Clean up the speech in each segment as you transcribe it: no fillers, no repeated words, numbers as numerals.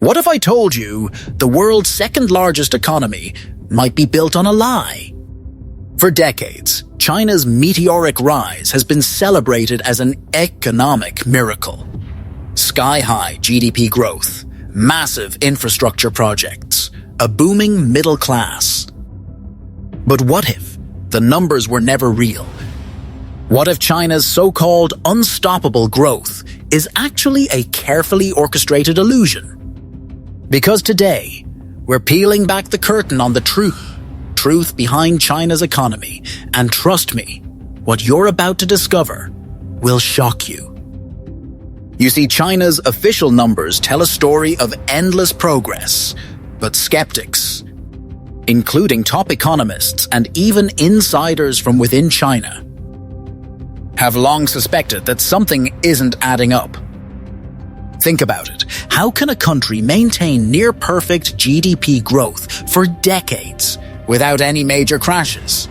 What if I told you the world's second largest economy might be built on a lie? For decades, China's meteoric rise has been celebrated as an economic miracle. Sky-high GDP growth, massive infrastructure projects, a booming middle class. But what if the numbers were never real? What if China's so-called unstoppable growth is actually a carefully orchestrated illusion? Because today, we're peeling back the curtain on the truth behind China's economy, and trust me, what you're about to discover will shock you. You see, China's official numbers tell a story of endless progress, but skeptics, including top economists and even insiders from within China, have long suspected that something isn't adding up. Think about it. How can a country maintain near-perfect GDP growth for decades without any major crashes?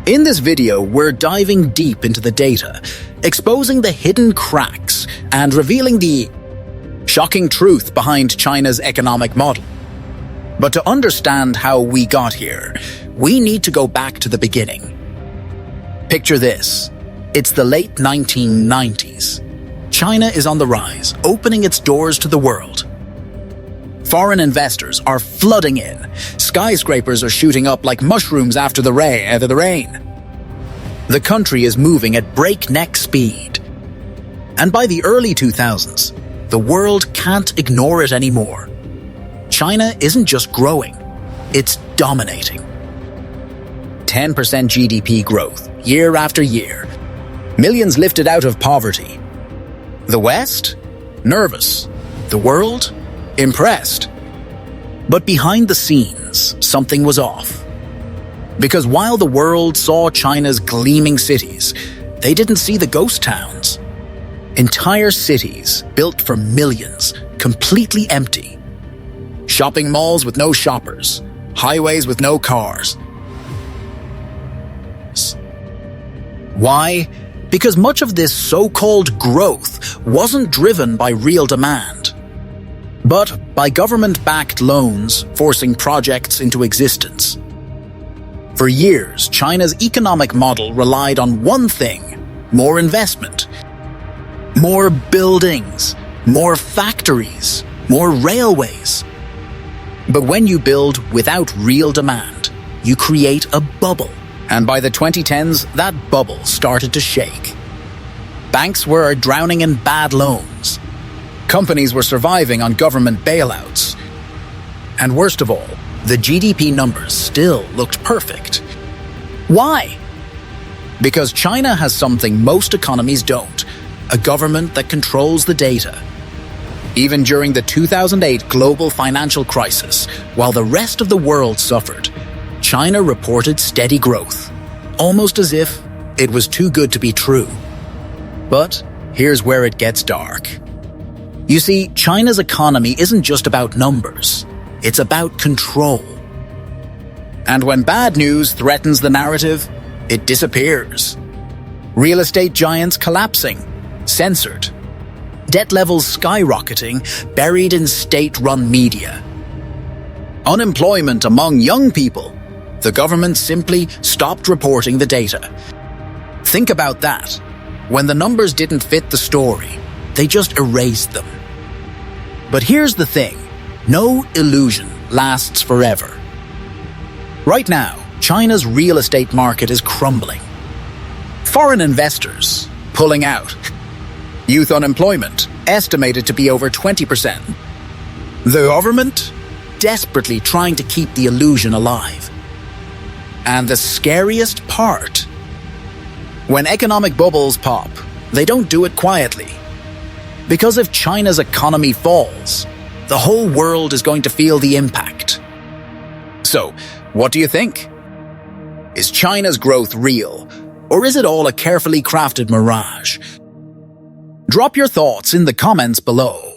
In this video, we're diving deep into the data, exposing the hidden cracks and revealing the shocking truth behind China's economic model. But to understand how we got here, we need to go back to the beginning. Picture this. It's the late 1990s. China is on the rise, opening its doors to the world. Foreign investors are flooding in. Skyscrapers are shooting up like mushrooms after the rain. The country is moving at breakneck speed. And by the early 2000s, the world can't ignore it anymore. China isn't just growing, it's dominating. 10% GDP growth, year after year. Millions lifted out of poverty. The West? Nervous. The world? Impressed. But behind the scenes, something was off. Because while the world saw China's gleaming cities, they didn't see the ghost towns. Entire cities built for millions, completely empty. Shopping malls with no shoppers, highways with no cars. Why? Because much of this so-called growth wasn't driven by real demand, but by government-backed loans forcing projects into existence. For years, China's economic model relied on one thing: more investment, more buildings, more factories, more railways. But when you build without real demand, you create a bubble. And by the 2010s, that bubble started to shake. Banks were drowning in bad loans. Companies were surviving on government bailouts. And worst of all, the GDP numbers still looked perfect. Why? Because China has something most economies don't: a government that controls the data. Even during the 2008 global financial crisis, while the rest of the world suffered, China reported steady growth, almost as if it was too good to be true. But here's where it gets dark. You see, China's economy isn't just about numbers, it's about control. And when bad news threatens the narrative, it disappears. Real estate giants collapsing, censored. Debt levels skyrocketing, buried in state-run media. Unemployment among young people. The government simply stopped reporting the data. Think about that. When the numbers didn't fit the story, they just erased them. But here's the thing: no illusion lasts forever. Right now, China's real estate market is crumbling. Foreign investors pulling out. Youth unemployment estimated to be over 20%. The government desperately trying to keep the illusion alive. And the scariest part: when economic bubbles pop, they don't do it quietly. Because if China's economy falls, the whole world is going to feel the impact. So, what do you think? Is China's growth real, or is it all a carefully crafted mirage? Drop your thoughts in the comments below.